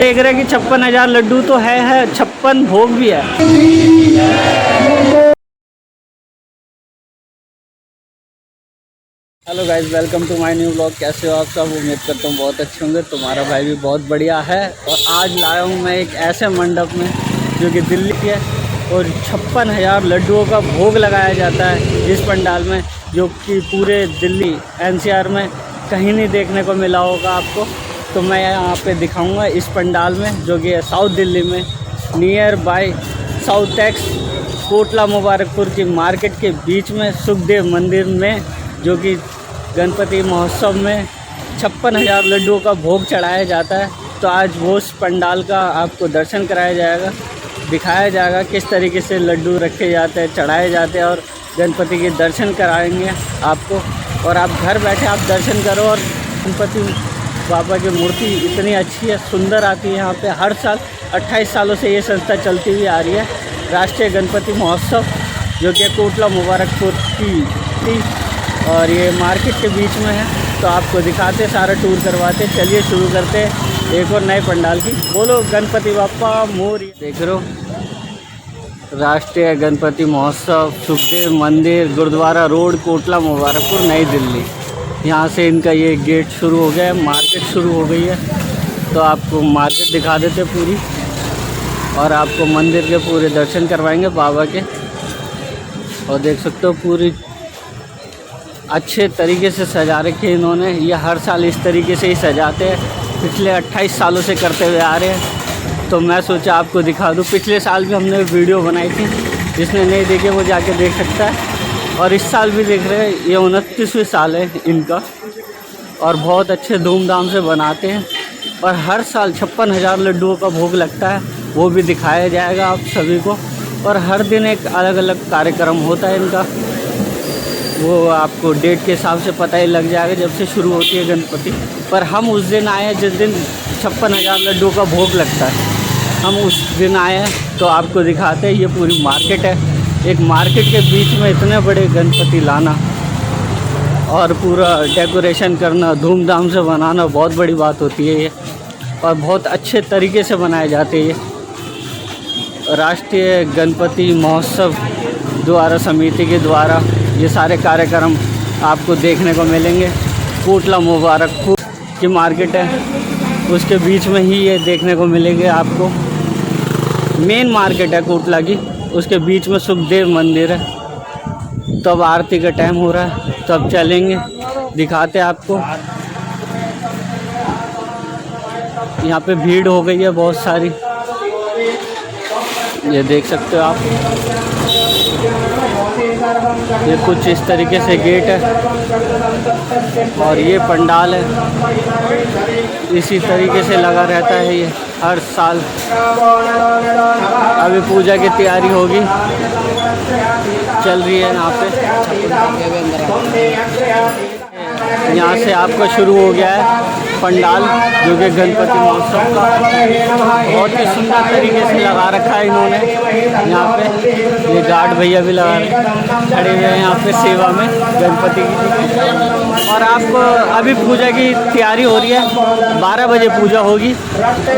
देख रहे हैं कि 56,000 लड्डू तो है 56 भोग भी है। Hello guys, welcome to my new blog. कैसे हो आप सब? उम्मीद करता हूँ बहुत अच्छे होंगे। तुम्हारा भाई भी बहुत बढ़िया है। और आज लाया हूँ मैं एक ऐसे मंडप में जो कि दिल्ली की है और 56,000 लड्डुओं का भोग लगाया जाता है इस पंडाल में, जो कि पूरे दिल्ली एनसीआर में कहीं नहीं देखने को मिला होगा आपको। तो मैं यहाँ पे दिखाऊंगा इस पंडाल में, जो कि है साउथ दिल्ली में, near by south tax Kotla Mubarakpur की मार्केट के बीच में सुखदेव मंदिर में, जो कि गणपति महोत्सव में 56,000 लड्डुओं का भोग चढ़ाया जाता है। तो आज वो उस पंडाल का आपको दर्शन कराया जाएगा, दिखाया जाएगा किस तरीके से लड्डू रखे जाते हैं, चढ़ाए जाते हैं, और गणपति के दर्शन कराएंगे आपको। और आप घर बैठे आप दर्शन करो। और गणपति बाबा की मूर्ति इतनी अच्छी है, सुंदर आती है यहाँ पे। हर साल 28 सालों से ये संस्था चलती हुई आ रही है, राष्ट्रीय गणपति महोत्सव, जो कि कोटला मुबारकपुर की थी और ये मार्केट के बीच में है। तो आपको दिखाते, सारा टूर करवाते। चलिए शुरू करते हैं एक और नए पंडाल की। बोलो गणपति बाप्पा मोरया। देख रहे हो, राष्ट्रीय गणपति महोत्सव, सुखदेव मंदिर, गुरुद्वारा रोड, कोटला मुबारकपुर, नई दिल्ली। यहाँ से इनका ये गेट शुरू हो गया है, मार्केट शुरू हो गई है। तो आपको मार्केट दिखा देते पूरी, और आपको मंदिर के पूरे दर्शन करवाएंगे बाबा के। और देख सकते हो पूरी अच्छे तरीके से सजा रखे इन्होंने। ये हर साल इस तरीके से ही सजाते हैं, पिछले 28 सालों से करते हुए आ रहे हैं। तो मैं सोचा आपको दिखा दूँ। पिछले साल भी हमने वीडियो बनाई थी, जिसने नहीं देखे वो जाके देख सकता है। और इस साल भी देख रहे हैं, ये 29वें साल है इनका, और बहुत अच्छे धूमधाम से बनाते हैं। और हर साल 56,000 लड्डुओं का भोग लगता है, वो भी दिखाया जाएगा आप सभी को। और हर दिन एक अलग अलग कार्यक्रम होता है इनका, वो आपको डेट के हिसाब से पता ही लग जाएगा जब से शुरू होती है गणपति। पर हम उस दिन आए हैं जिस दिन 56,000 लड्डुओं का भोग लगता है, हम उस दिन आए हैं। तो आपको दिखाते हैं, ये पूरी मार्केट है। एक मार्केट के बीच में इतने बड़े गणपति लाना और पूरा डेकोरेशन करना, धूमधाम से बनाना बहुत बड़ी बात होती है ये। और बहुत अच्छे तरीके से बनाए जाते हैं ये। राष्ट्रीय गणपति महोत्सव द्वारा समिति के द्वारा ये सारे कार्यक्रम आपको देखने को मिलेंगे। कोटला मुबारकपुर की मार्केट है, उसके बीच में ही ये देखने को मिलेंगे आपको। मेन मार्केट है कोटला की, उसके बीच में सुखदेव मंदिर है। तब आरती का टाइम हो रहा है, तब चलेंगे, दिखाते आपको। यहाँ पे भीड़ हो गई है बहुत सारी, ये देख सकते हो आप। ये कुछ इस तरीके से गेट है और ये पंडाल है, इसी तरीके से लगा रहता है ये हर साल। अभी पूजा की तैयारी होगी, चल रही है यहाँ पे। यहाँ से आपका शुरू हो गया है पंडाल, जो कि गणपति महोत्सव का बहुत ही सुंदर तरीके से लगा रखा है इन्होंने। यहाँ पे ये गार्ड भैया भी लगा खड़े हुए हैं यहाँ पे सेवा में गणपति की। और आप अभी पूजा की तैयारी हो रही है, 12 बजे पूजा होगी।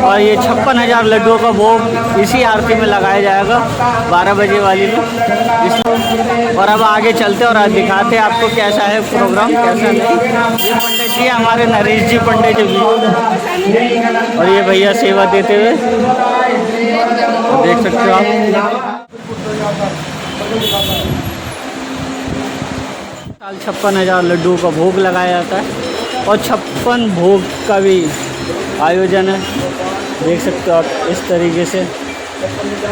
और ये 56,000 लड्डुओं का भोग इसी आरती में लगाया जाएगा 12 बजे वाली में। और अब आगे चलते और आज दिखाते हैं आपको कैसा है प्रोग्राम, कैसा नहीं। ये पंडित जी हमारे नरेश जी पंडित जी, और ये भैया सेवा देते हुए देख सकते हो आप। साल 56,000 लड्डुओं का भोग लगाया जाता है और 56 भोग का भी आयोजन है। देख सकते हो आप इस तरीके से।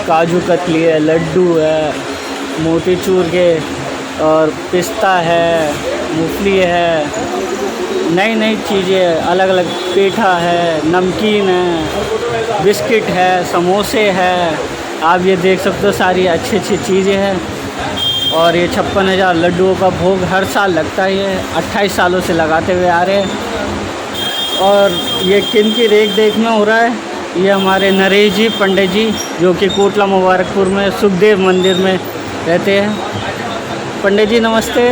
काजू कतली है, लड्डू है, मोतीचूर के, और पिस्ता है, मूंगफली है, नई नई चीज़ें अलग अलग, पेठा है, नमकीन है, बिस्किट है, समोसे है। आप ये देख सकते हो, सारी अच्छी अच्छी चीज़ें हैं। और ये 56,000 लड्डुओं का भोग हर साल लगता है, ये 28 सालों से लगाते हुए आ रहे हैं। और ये किन की रेख देख में हो रहा है, ये हमारे नरेश जी पंडित जी, जो कि कोटला मुबारकपुर में सुखदेव मंदिर में रहते हैं। पंडित जी नमस्ते।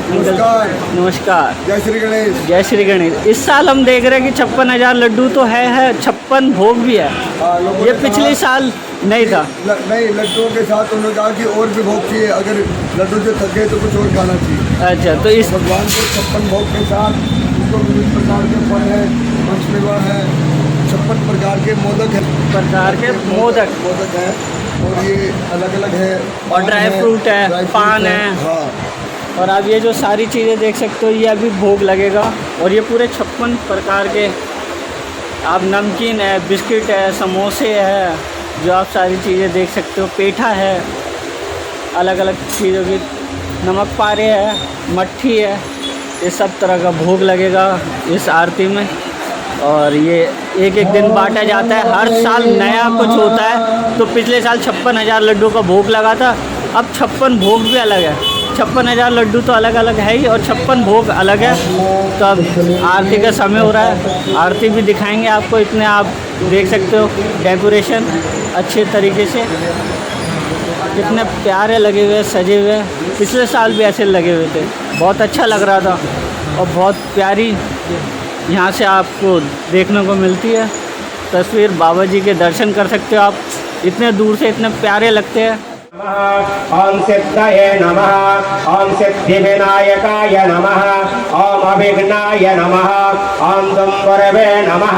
नमस्कार। नमस्कार। जय श्री गणेश। जय श्री गणेश। इस साल हम देख रहे हैं कि 56,000 लड्डू तो है 56 56 भोग भी है। हाँ, लोगों ये ने पिछले कहा- साल नहीं था। नहीं, लड्डुओं के साथ उन्होंने कहा कि और भी भोग चाहिए, अगर लड्डू से थक गए तो कुछ और खाना चाहिए। अच्छा, तो इस भगवान को 56 भोग के साथ उसको विभिन्न प्रकार के फल है, पंचमेवा है, 56 प्रकार के मोदक है, मोदक है, और ये अलग अलग है। और ड्राई फ्रूट है, ड्राई फ्रूट पान है। हाँ, और आप ये जो सारी चीज़ें देख सकते हो ये अभी भोग लगेगा। और ये पूरे 56 प्रकार के आप नमकीन है, बिस्किट है, समोसे है, जो आप सारी चीज़ें देख सकते हो, पेठा है, अलग अलग चीज़ों की, नमक पारे है, मट्ठी है, ये सब तरह का भोग लगेगा इस आरती में। और ये एक एक दिन बांटा जाता है, हर साल नया कुछ होता है। तो पिछले साल 56,000 लड्डू का भोग लगा था, अब 56 भोग भी अलग है। 56,000 लड्डू तो अलग अलग है ही, और 56 भोग अलग है। तो अब आरती का समय हो रहा है, आरती भी दिखाएंगे आपको। इतने आप देख सकते हो डेकोरेशन अच्छे तरीके से, कितने प्यारे लगे हुए, सजे हुए। पिछले साल भी ऐसे लगे हुए थे, बहुत अच्छा लग रहा था। और बहुत प्यारी यहाँ से आपको देखने को मिलती है तस्वीर। बाबा जी के दर्शन कर सकते हो आप, इतने दूर से इतने प्यारे लगते हैं। ओम सिद्धये नमः, ओम सिद्धिविनायकाय नमः, ओम अभिघ्नाय नमः, ओम दुम्बरवे नमः,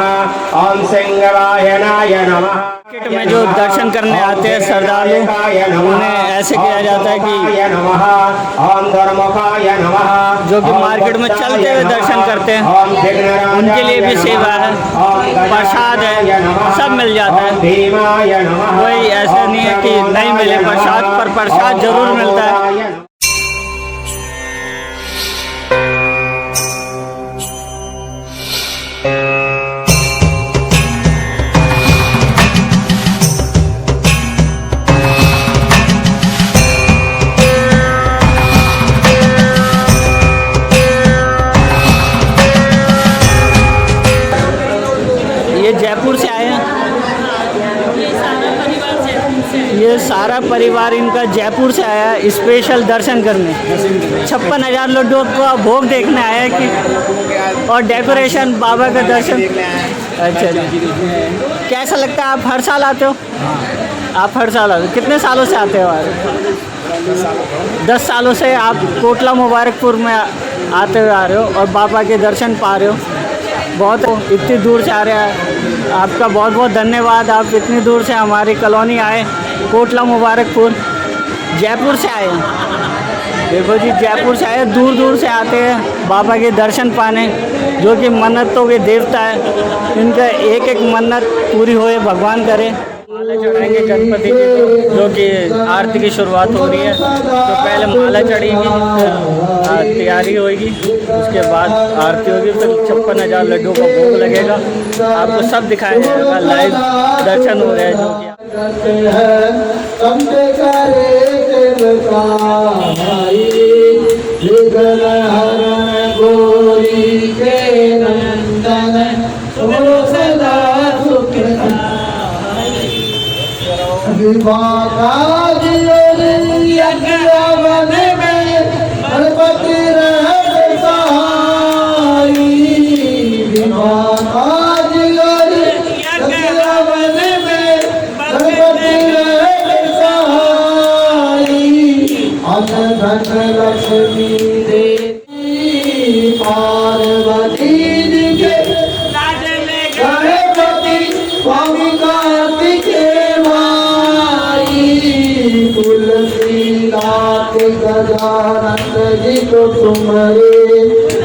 ओम सिंहवाहनाय नमः। मार्केट में जो दर्शन करने आते हैं श्रद्धालु, उन्हें ऐसे किया जाता है कि ओम धर्मकाय नमः, जो कि मार्केट में चलते हुए दर्शन करते हैं, उनके लिए भी सेवा है, प्रसाद है, सब मिल जाता है। कोई ऐसा नहीं है कि नहीं मिले प्रसाद, पर प्रसाद जरूर मिलता है। ये जयपुर से आए हैं, ये सारा परिवार इनका जयपुर से आया है स्पेशल दर्शन करने। 56,000 लड्डू का भोग देखने आया है कि, और डेकोरेशन, बाबा का दर्शन। अच्छा जी, कैसा लगता है? आप हर साल आते हो? आप हर साल आते हो? कितने सालों से आते हो? 10 सालों से आप कोटला मुबारकपुर में आते हुए आ रहे हो और बाबा के दर्शन पा रहे हो। बहुत इतनी दूर से आ रहे हैं, आपका बहुत बहुत धन्यवाद। आप इतनी दूर से हमारी कॉलोनी आए, कोटला मुबारकपुर, जयपुर से आए हैं। देखो जी, जयपुर से आए, दूर दूर से आते हैं बाबा के दर्शन पाने, जो कि मन्नतों के देवता है। इनका एक एक मन्नत पूरी होए, भगवान करे। माला चढ़ाएंगे गणपति जी को, जो कि आरती की शुरुआत हो रही है। तो पहले माला चढ़ेगी, फिर तैयारी होगी, उसके बाद आरती होगी, फिर 56,000 लड्डू का भोग लगेगा। आपको सब दिखाया जाएगा, लाइव दर्शन हो रहे हैं जो कि लक्ष्मी देवी पार्वती के गणपति स्वामी कार्तिकेय माई तुलसीदास गजानंद जी को तुम्हारे,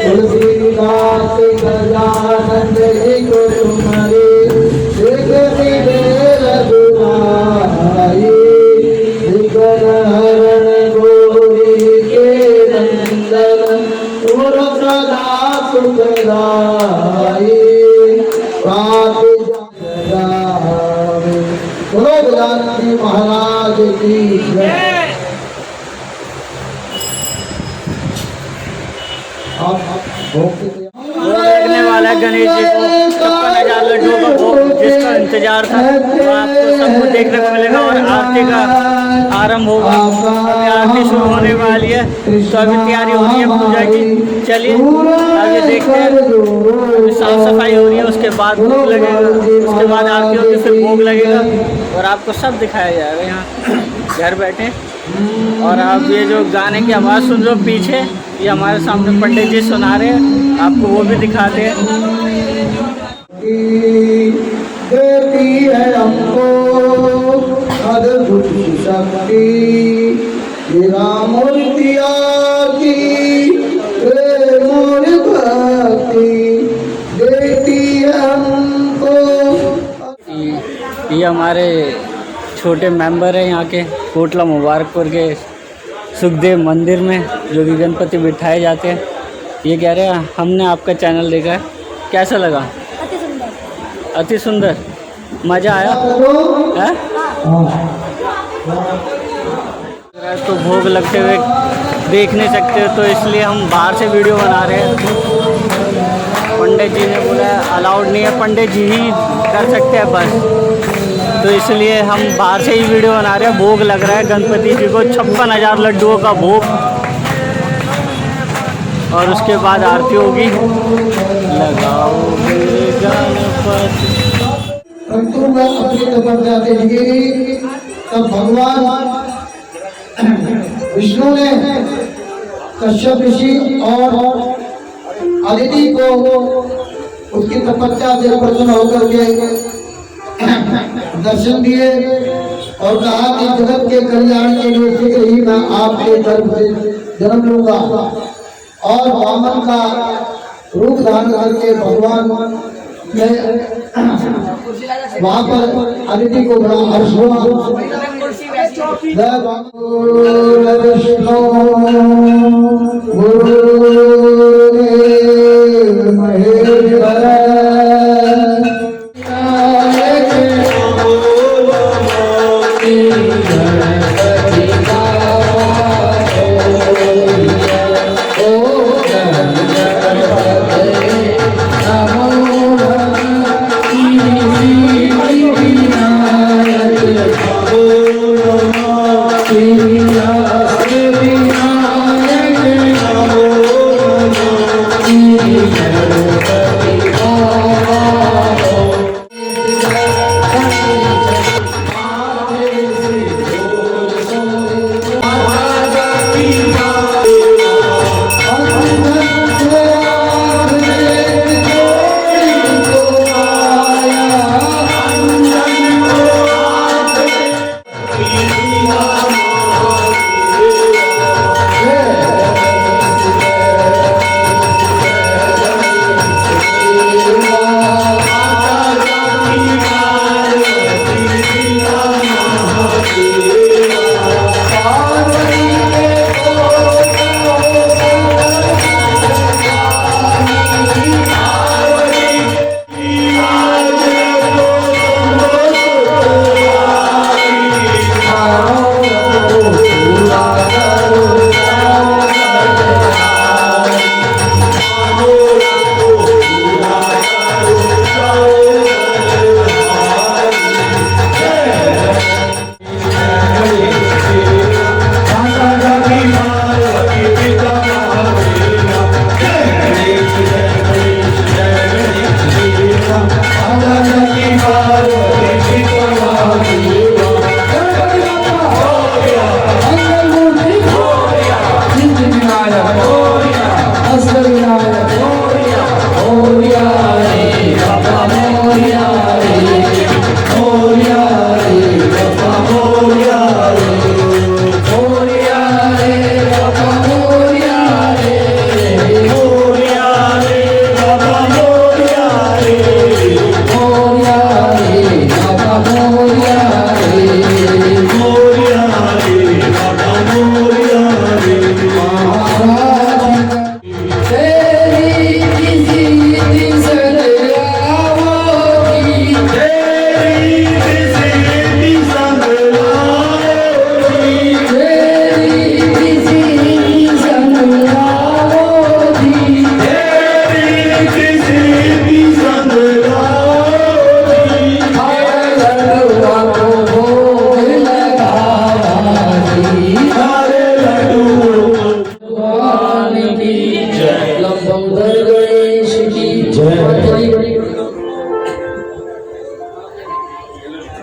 तुलसीदास गजानंद जी को तुम्हारे, रघुनाई विघ्न हरण गौरी के नंदन, तुम सदा सुखदाई जानकी महाराज की जय। देखने वाला गणेश जी को 56,000 लड्डू का भोग, जिसका इंतजार इंतजार था वो आपको सब कुछ देखने को मिलेगा। और आरती का आरंभ होगा, अभी आरती शुरू होने वाली है, तो अभी तैयारी हो रही है पूजा की। चलिए अभी देखते हैं, अभी साफ सफाई हो रही है, उसके बाद भोग लगेगा, उसके बाद आरती होगी, फिर भोग लगेगा और आपको सब दिखाया जाएगा यहाँ घर बैठे। और आप ये जो गाने की आवाज़ सुन रहे हो पीछे, ये हमारे सामने पंडित जी सुना रहे हैं, आपको वो भी दिखाते हैं। देती है हमको अद्भुत शक्ति, मूर्तिया की मोर भक्ति देती है हमको। ये हमारे छोटे मेंबर हैं यहाँ के कोटला मुबारकपुर के सुखदेव मंदिर में, जो कि गणपति बिठाए जाते हैं। ये कह रहे हैं हमने आपका चैनल देखा है, कैसा लगा? अति सुंदर, मज़ा आया है? तो भोग लगते हुए देख नहीं सकते, तो इसलिए हम बाहर से वीडियो बना रहे हैं। पंडित जी ने बोला अलाउड नहीं है, पंडित जी ही कर सकते हैं बस, तो इसलिए हम बाहर से ही वीडियो बना रहे हैं। भोग लग रहा है गणपति जी को, 56,000 लड्डुओं का भोग, और उसके बाद आरती होगी। लगाओ परंतु मैं अपनी तपस्या देखी तब भगवान विष्णु ने कश्यप ऋषि और अदिति को उसकी तपस्या से प्रसन्न होकर के दर्शन दिए और कहा कि जगत के कल्याण के लिए शीघ्र ही मैं आपके गर्भ से जन्म लूंगा। और वामन का रूप धारण करके भगवान ने वहाँ पर अदिति को बड़ा हर्ष हुआ। विष्णु महेश्वर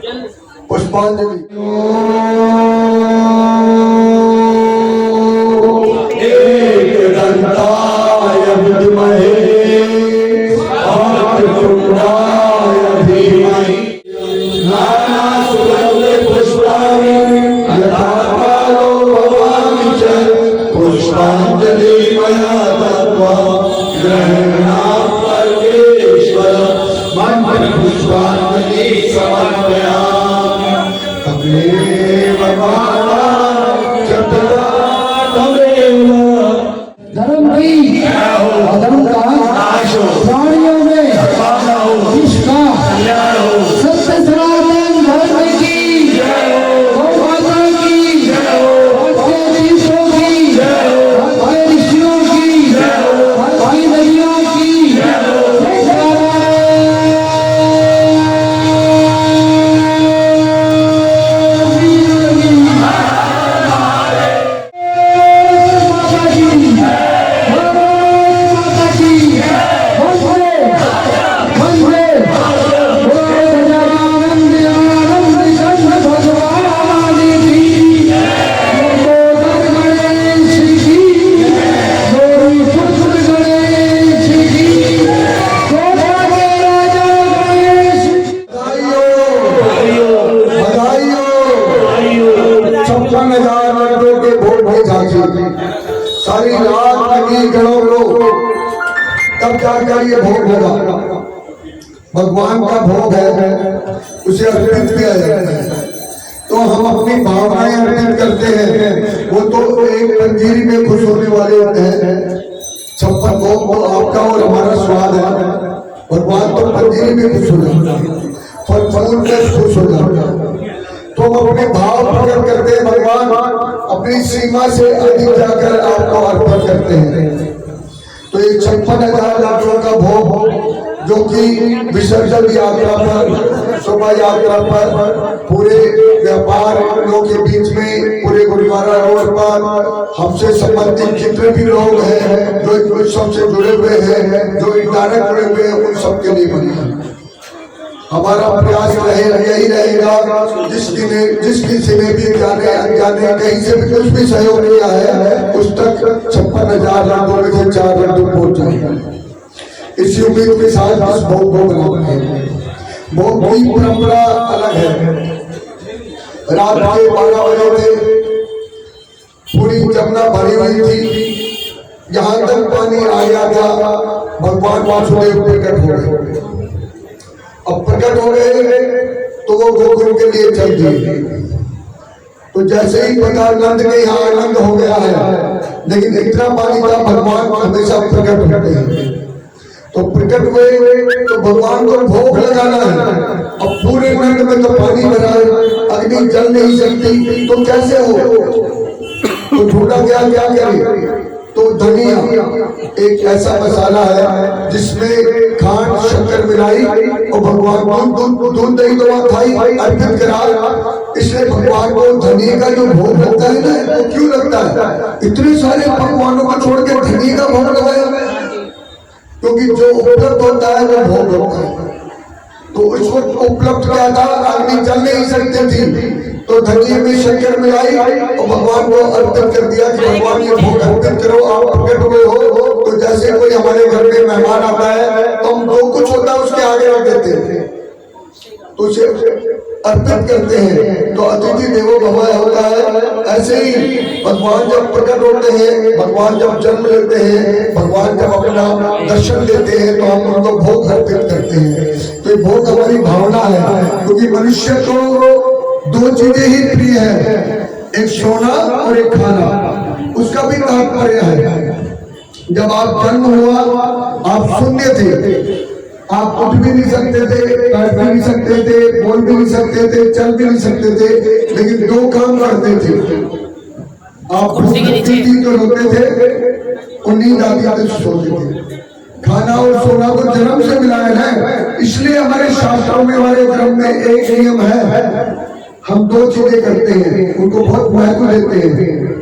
पुष्पांजलि। एकदंताय विद्महे वक्रतुंडाय धीमहि नानासुगंधे पुष्पाणि यथा कालो भवामि च पुष्पांजलि मया दत्त्वा गृह्णामि परमेश्वर मंत्र पुष्पांजलि समर्पयामि। तमेव माता चतुरा तमेव धर्म की अधर्म का नाश हो, प्राणियों में निष्ठा सत्य सनातन धर्म की गौ माता की भक्ति ऋषियों की भक्ति ऋषियों की भक्ति नदियों की सारी रात लगी गणों को, तब जाकर ये भोग लगा। भगवान का भोग है, उसे अर्पित किया जाता है। तो हम अपनी भावनाएं अर्पित करते हैं। वो तो एक पंजीरी में खुश होने वाले होते हैं। 56 भोग वो आपका और हमारा स्वाद है। भगवान तो पंजीरी में खुश हो जाता है, फल फूल में खुश हो जाता है। तो हम अपने भाव प्रकट करते हैं। भगवान अपनी सीमा से अधिक जाकर आपको अर्पण करते हैं। तो ये 56,000 लाखों का भोग जो कि विसर्जन यात्रा पर, शोभा यात्रा पर, पूरे व्यापार लोगों के बीच में, पूरे गुरुद्वारा रोड पर हमसे संबंधित जितने भी लोग हैं, जो सबसे जुड़े हुए हैं, जो इंडायरेक्ट जुड़े हुए हैं, उन सबके लिए बनी है। हमारा प्रयास यही रहेगा, जिस किसी में भी जाने अनजाने कहीं से भी कुछ भी सहयोग नहीं आया है, उस तक 56,000 लाखों में से 4 लाख पहुंच जाएगा। इसी उम्मीद के साथ इस भोग को बनाते हैं। भोग की परंपरा अलग है। रात के 12 बजे थे, पूरी जमुना भरी हुई थी, यहाँ तक पानी आ गया था। भगवान वासुदेव प्रकट हो गए। अब प्रकट हो गए तो वो गोकुल के लिए चल दिए। तो जैसे ही प्रकारानंद के यहाँ आनंद हो गया है, लेकिन इतना पानी था, भगवान हमेशा प्रकट होते हैं। तो प्रकट हुए तो भगवान को भोग लगाना है। अब पूरे नंद में तो पानी भरा है, अग्नि जल नहीं सकती, तो कैसे हो? तो ढूंढा गया क्या करे? तो धनिया एक ऐसा मसाला है जिसमें खांड शक्कर मिलाई और भगवान को दूध दही दवा खाई अर्पित करा। इसलिए भगवान को धनिया का जो भोग लगता है ना, वो क्यों लगता है? इतने सारे भगवानों को छोड़ के धनिया का भोग लगाया, क्योंकि जो उपलब्ध होता है वो भोग होता है। तो उस वक्त उपलब्ध क्या था? अग्नि जल नहीं सकती थी, तो धनिया में शक्कर मिलाई और भगवान को अर्पित कर दिया कि भगवान ये भोग अर्पित करो। आप प्रकट हुए हो, तो जैसे कोई हमारे घर में मेहमान आता है तो हम जो कुछ होता है उसके आगे रख देते हैं, तो उसे अर्पित करते हैं। तो अतिथि देवो भव होता है। ऐसे ही भगवान जब प्रकट होते हैं, भगवान जब जन्म लेते हैं, भगवान जब अपना दर्शन देते हैं, तो हम उनको भोग अर्पित करते हैं। तो ये भोग हमारी भावना है, क्योंकि मनुष्य को 2 चीजें ही प्रिय है, एक सोना और एक खाना। उसका भी तात्पर्य है, जब आप जन्म हुआ आप शून्य थे, आप उठ भी नहीं सकते थे, बैठ भी नहीं सकते थे, बोल भी नहीं सकते थे, चल भी नहीं सकते थे, लेकिन 2 काम करते थे। आप भूख लगती थी तो रोते थे, और नींद आती थी तो सोते थे। खाना और सोना को जन्म से मिलाया है। इसलिए हमारे शास्त्रों में, हमारे धर्म में एक नियम है, हम 2 चीजें करते हैं, उनको बहुत महत्व देते हैं।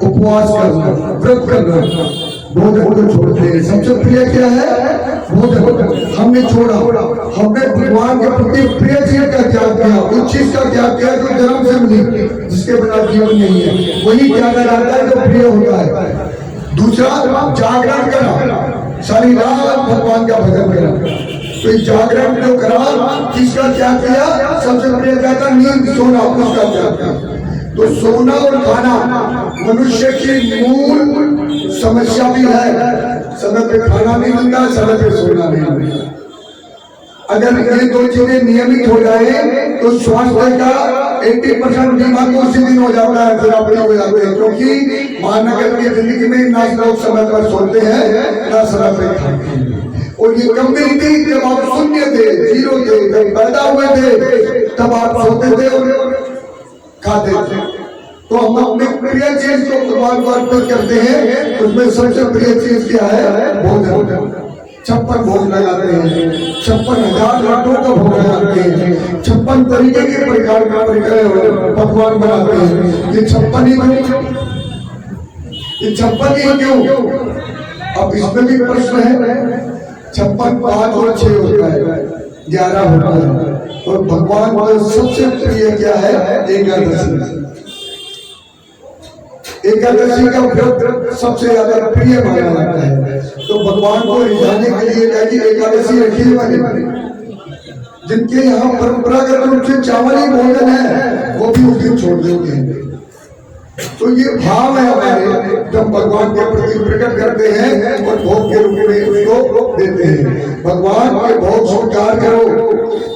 उपवास करना, व्रत करना। भोजन को छोड़ते हैं। सबसे प्रिय क्या है? भोजन। हमने छोड़ा, हमने भगवान के प्रति प्रिय चीज का त्याग किया, उस चीज का त्याग किया जो जन्म से मिली, जिसके बिना जीवन नहीं है, वही त्यागा जाता है जो प्रिय होता है। दूसरा, जागरण करा, सारी रात भगवान का भजन करा। तो जागरण जो करा, किसका त्याग किया? सबसे प्रिय क्या था? नींद, सोना, उसका त्याग किया। तो सोना और खाना मनुष्य की मूल समस्या भी है। समय पे खाना नहीं मिलता, समय पे सोना नहीं मिलता। अगर ये दो चीजें नियमित हो जाए तो स्वास्थ्य का 80% बीमा तो उसी दिन हो जाता है, फिर अपने हो जाते हैं। क्योंकि महानगर की जिंदगी में ना लोग समय पर सोते हैं, ना समय पर खाते हैं। और ये कब मिली थी? जब आप शून्य थे, जीरो थे, जब पैदा हुए थे तब आप सोते थे और खाते थे। तो हम अपने प्रिय चीज को भगवान को अर्पित करते हैं। उसमें सबसे प्रिय चीज क्या है? भोजन। 56 भोग लगाते हैं, 56,000 लड्डों का भोग लगाते हैं, 56 तरीके के प्रकार का पकवान बनाते हैं। ये 56 ही क्यों? ये 56 ही क्यों? अब इसमें भी प्रश्न है। 56 5 और 6 होता है, 11 होता है। और भगवान का सबसे प्रिय क्या है? एकादशी। एकादशी का व्रत सबसे ज्यादा प्रिय माना जाता है। तो भगवान को रिझाने के लिए क्या कि एकादशी रखी बने। जिनके यहाँ परंपरागत रूप से चावल ही भोजन है, वो भी उस दिन छोड़ देंगे। तो ये भाव है हमारे, जब भगवान के प्रति प्रकट करते हैं और भोग के रूप में उसको देते हैं। भगवान के भोग स्वीकार करो।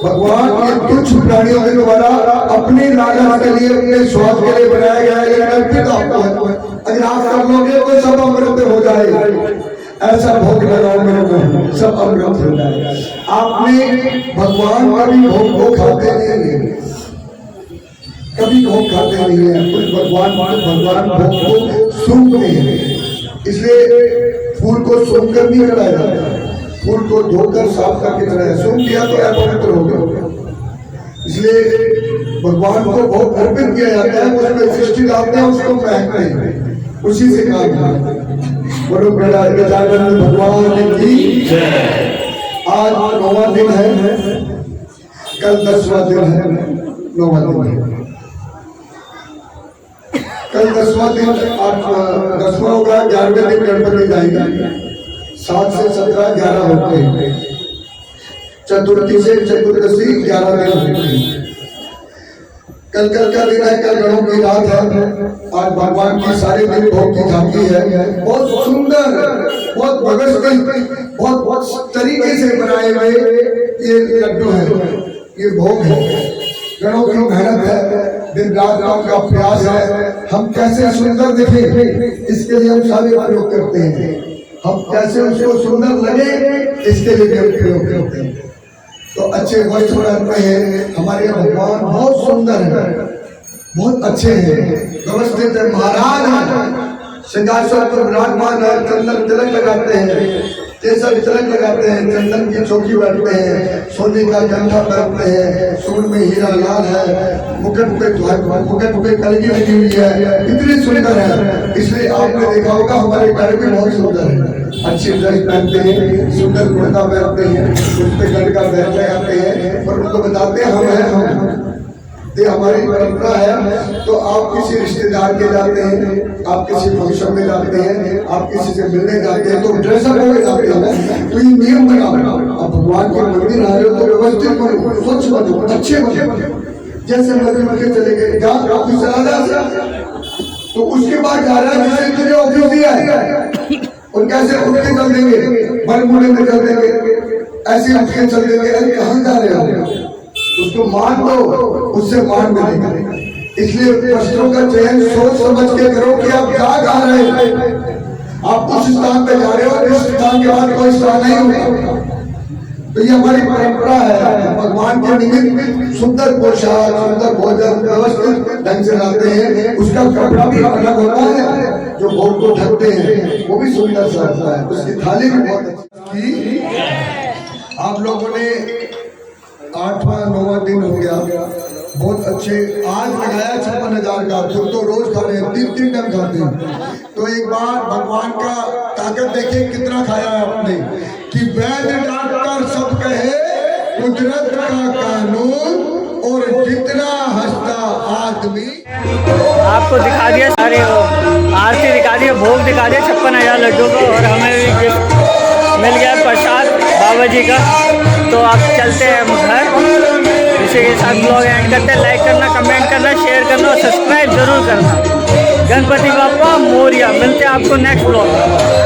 भगवान के तुच्छ प्राणियों के द्वारा अपने लालच के लिए, अपने स्वाद के लिए बनाया गया है, अर्पित आपको है। अगर आप कर लोगे तो सब अमृत हो जाएगा। ऐसा भोग लगाओ मेरे को, सब अमृत हो जाएगा। आपने भगवान का भी भोग को खाते नहीं है, कभी भोग खाते नहीं है। कुछ भगवान भोग को सूंघते हैं, इसलिए फूल को सूंघ कर नहीं चढ़ाया जाता। फूल को धोकर साफ करके चढ़ाया, सूंघ दिया तो अपवित्र हो गया। इसलिए भगवान को भोग अर्पित किया जाता है, उसमें सृष्टि डालते हैं, उसको महकते हैं, उसी से काम करते हैं। बड़ो बड़ा गजानन भगवान की आज 9वां दिन है, कल 10वां दिन है, 9वां दिन है। कल 10वां दिन, 10वां होगा, 11वें दिन गणपति जाएगा। 7 से 17 11 होते हैं। चतुर्थी से चतुर्दशी 11 दिन होते हैं। कल का दिन है, कल गणों की रात है। आज भगवान की सारे दिन भोग की झांकी है। बहुत सुंदर, बहुत व्यवस्थित, बहुत तरीके से बनाए हुए ये लड्डू है, ये भोग है। गणों की मेहनत है, दिन रात का प्रयास है। हम कैसे सुंदर दिखे, इसके लिए हम सारे प्रयोग करते हैं। हम कैसे उसको सुंदर लगे, इसके लिए हम प्रयोग करते हैं। तो अच्छे वस्त्र पहनते हैं। हमारे भगवान बहुत सुंदर है, बहुत अच्छे हैं, व्यवस्थित है, महाराज है, सिंहासन पर विराजमान है। चंदन तिलक लगाते हैं, केसर तिलक लगाते हैं, चंदन की चौकी बैठते हैं, सोने का कंठा पहनते हैं, सूंड में हीरा लाल है, मुकुट पे कलगी लगी हुई है, इतनी सुंदर है। इसलिए आपने देखा होगा हमारे घर भी बहुत सुंदर है। अच्छी ड्रेस पहनते हैं, सुंदर कुर्ता पहनते हैं, उस पे गढ़ का बैग लगाते हैं और उनको बताते हैं हम हैं, हम। ये हमारी परंपरा है। तो आप किसी रिश्तेदार के जाते हैं, आप किसी फंक्शन में जाते हैं, आप किसी से मिलने जाते हैं तो ड्रेसअप होकर जाते हैं। तो ये नियम बनाओ। अब भगवान के मंदिर आ रहे हो तो व्यवस्थित बनो, स्वच्छ बनो, अच्छे बनो। जैसे मंदिर के चले गए, जहाँ ऑफिस चला जा तो उसके बाद जा रहा है जिससे तुझे ऑफिस दिया है, और कैसे उठ के चल देंगे, बड़े में चल देंगे, ऐसे उठ के चल देंगे। अरे कहाँ जा रहे हो? उसको मान दो, उससे मान मिलेगा। इसलिए वस्त्रों का चयन सोच समझ के करो कि आप क्या गा रहे हैं। आप उस स्थान पे जा रहे हो जिस स्थान के बाद कोई स्थान नहीं होगा। तो ये हमारी परंपरा है। भगवान के निमित्त सुंदर पोशाक, सुंदर भोजन व्यवस्थित ढंग से लाते हैं। उसका कपड़ा भी अलग होता है, जो भोग को ढकते हैं वो भी सुंदर सा होता है। उसकी थाली भी बहुत अच्छी। आप लोगों ने 8वां 9वां दिन हो गया, बहुत अच्छे। आज लगाया 56,000 का, फिर तो रोज खा रहे हैं, 3 टाइम खाते हैं। तो एक बार भगवान का ताकत देखिए कितना खाया है आपने, कि वैद्य डॉक्टर सब कहे कुदरत का कानून और जितना हंसता आदमी। आपको दिखा दिया सारे वो आरती दिखा दिया, भोग दिखा दिया 56,000 लड्डू को, और हमें भी गिफ्ट मिल गया प्रसाद बाबा जी का। तो आप चलते हैं हम घर। इसी के साथ ब्लॉग एंड करते हैं। लाइक करना, कमेंट करना, शेयर करना और सब्सक्राइब जरूर करना। गणपति बाप्पा मोरिया। मिलते हैं आपको नेक्स्ट ब्लॉग में।